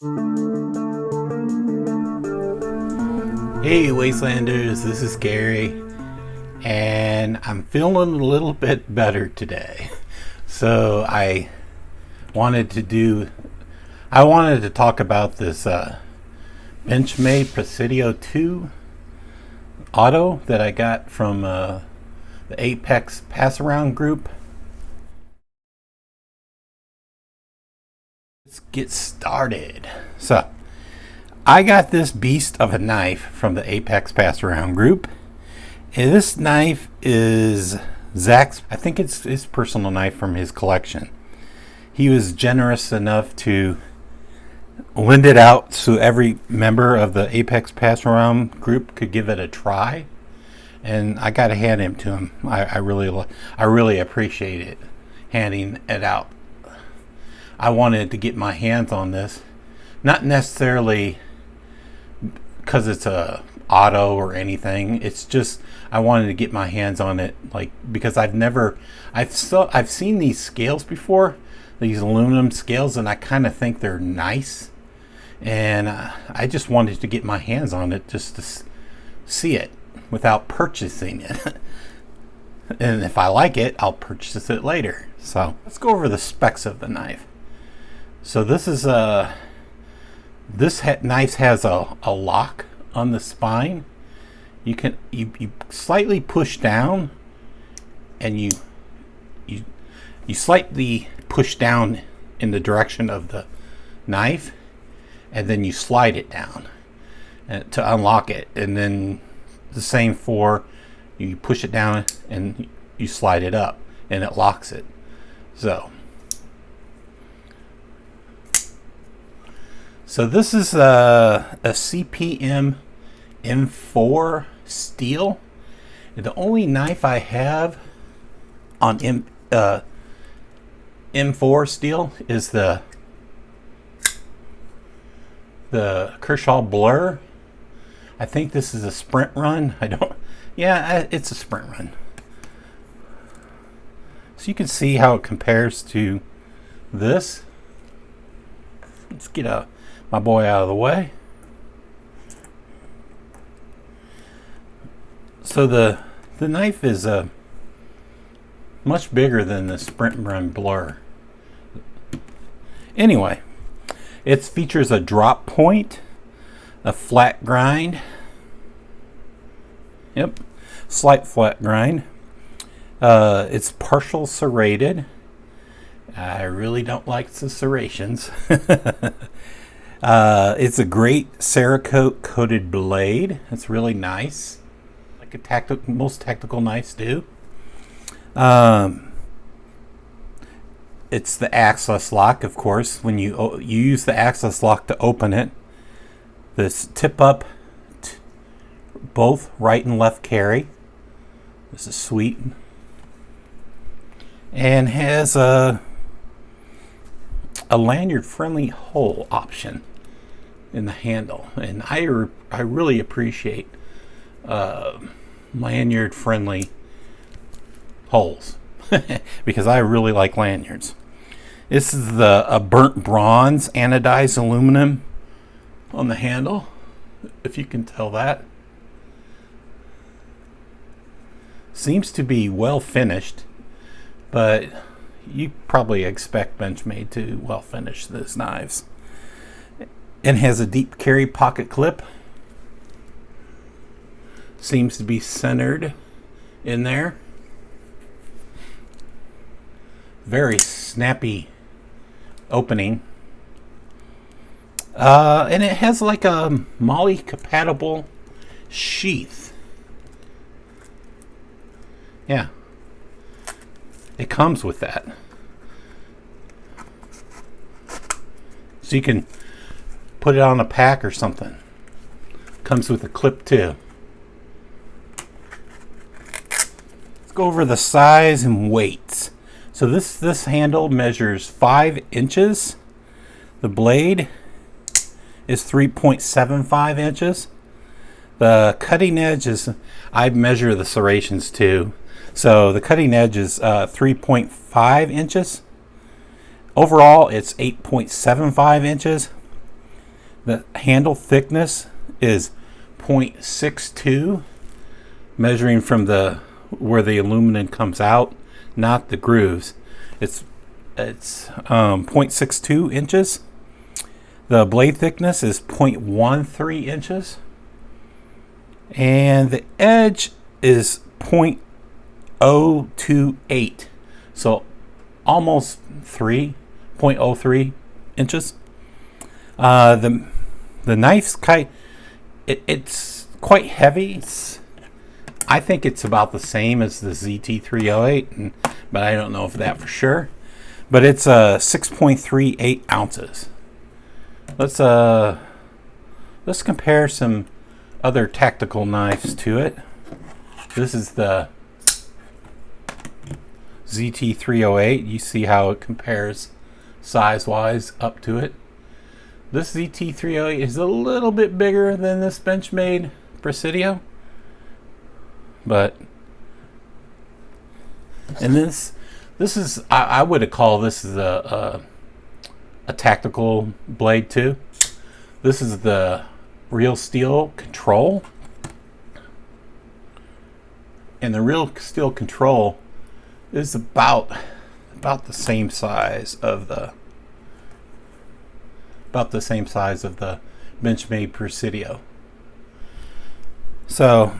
Hey Wastelanders, this is Gary, and I'm feeling a little bit better today. So I wanted to talk about this Benchmade Presidio 2 auto that I got from the Apex Pass Around group. Let's get started. So I got this beast of a knife from the Apex Pass Around group, and this knife is Zach's. I think it's his personal knife from his collection. He was generous enough to lend it out so every member of the Apex Pass Around group could give it a try, and I got to hand him to him. I really appreciate it, handing it out. I wanted to get my hands on this, not necessarily because it's a auto or anything. It's just I wanted to get my hands on it, like, because I've seen these scales before, these aluminum scales, and I kind of think they're nice, and I just wanted to get my hands on it just to see it without purchasing it. And if I like it, I'll purchase it later. So let's go over the specs of the knife. So this is knife has a lock on the spine. You slightly push down, and you slightly push down in the direction of the knife, and then you slide it down to unlock it, and then the same for you push it down and you slide it up, and it locks it. So this is a CPM M4 steel. The only knife I have on M4 steel is the Kershaw Blur. I think this is a sprint run. It's a sprint run. So you can see how it compares to this. Let's get my boy out of the way. So the knife is much bigger than the Sprint Run Blur. Anyway, it features a drop point, a flat grind. Yep, slight flat grind. It's partial serrated. I really don't like the serrations. It's a great Cerakote coated blade. It's really nice, like most tactical knives do. It's the axis lock, of course. When you use the axis lock to open it, this tip up both right and left carry. This is sweet, and has a lanyard friendly hole option in the handle, and I really appreciate lanyard friendly holes because I really like lanyards. This is a burnt bronze anodized aluminum on the handle, if you can tell that. Seems to be well finished, but you probably expect Benchmade to well finish those knives. And has a deep carry pocket clip. Seems to be centered in there. Very snappy opening. And it has like a MOLLE compatible sheath. Yeah. It comes with that. So you can put it on a pack or something. Comes with a clip too. Let's go over the size and weights. So this handle measures 5 inches. The blade is 3.75 inches. The cutting edge is, I measure the serrations too. So the cutting edge is 3.5 inches. Overall, it's 8.75 inches. The handle thickness is 0.62, measuring from where the aluminum comes out, not the grooves. It's 0.62 inches. The blade thickness is 0.13 inches. And the edge is 0.028. So almost 0.03 inches. The knife's it's quite heavy. I think it's about the same as the ZT308, but I don't know if that for sure. But it's 6.38 ounces. Let's compare some other tactical knives to it. This is the ZT308. You see how it compares size-wise up to it. This ZT308 is a little bit bigger than this Benchmade Presidio, and this is I would call this a tactical blade too. This is the Real Steel Control, and the Real Steel Control is about the same size of the Benchmade Presidio. So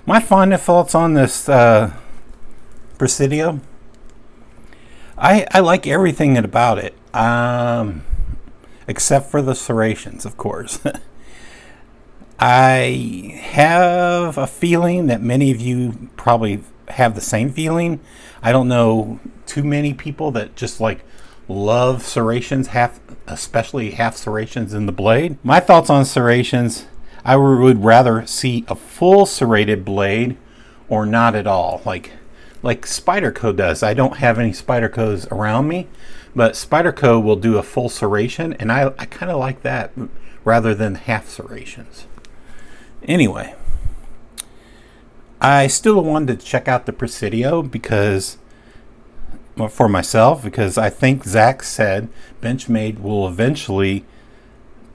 my final thoughts on this Presidio, I like everything about it, except for the serrations, of course. I have a feeling that many of you probably have the same feeling. I don't know too many people that just like love serrations, especially half serrations in the blade. My thoughts on serrations, I would rather see a full serrated blade or not at all, like Spyderco does. I don't have any Spydercos around me, but Spyderco will do a full serration, and I kind of like that rather than half serrations. Anyway, I still wanted to check out the Presidio for myself, because I think Zach said Benchmade will eventually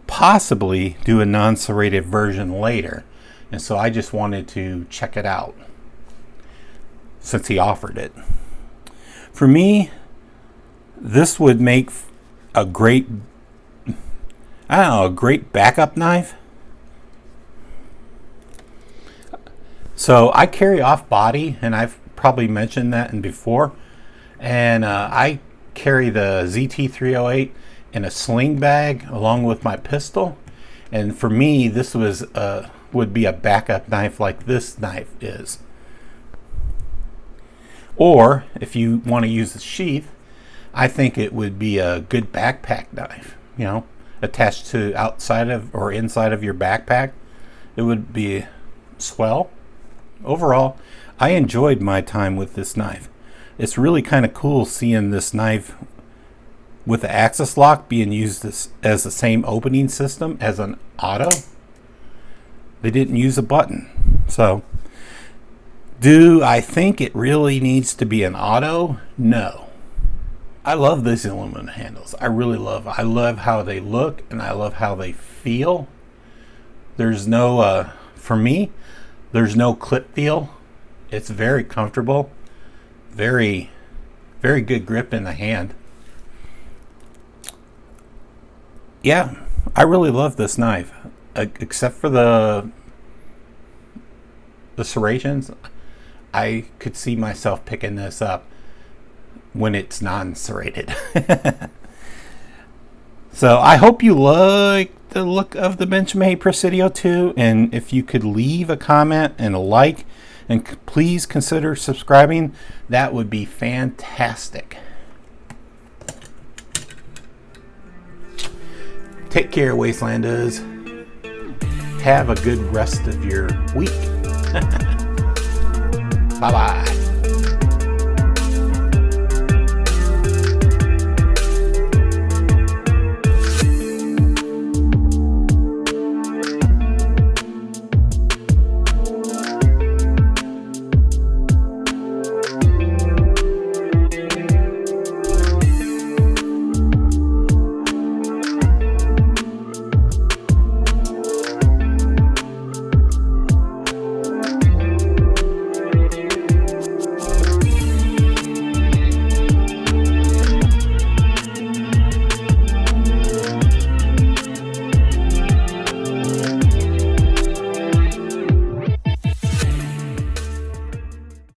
possibly do a non-serrated version later, and so I just wanted to check it out since he offered it. For me, this would make a great backup knife. So I carry off body, and I've probably mentioned that in before, and I carry the ZT308 in a sling bag along with my pistol, and for me this would be a backup knife like this knife is. Or if you want to use the sheath, I think it would be a good backpack knife, attached to outside of or inside of your backpack. It would be swell. Overall, I enjoyed my time with this knife. It's really kind of cool seeing this knife with the axis lock being used as the same opening system as an auto. They didn't use a button. So, do I think it really needs to be an auto? No. I love these aluminum handles. I love how they look, and I love how they feel. There's no, for me, there's no clip feel. It's very comfortable. Very, very good grip in the hand. Yeah, I really love this knife. Except for the serrations, I could see myself picking this up when it's non-serrated. So I hope you like the look of the Benchmade Presidio 2, and if you could leave a comment and a like, and please consider subscribing, that would be fantastic. Take care, Wastelanders. Have a good rest of your week. Bye-bye.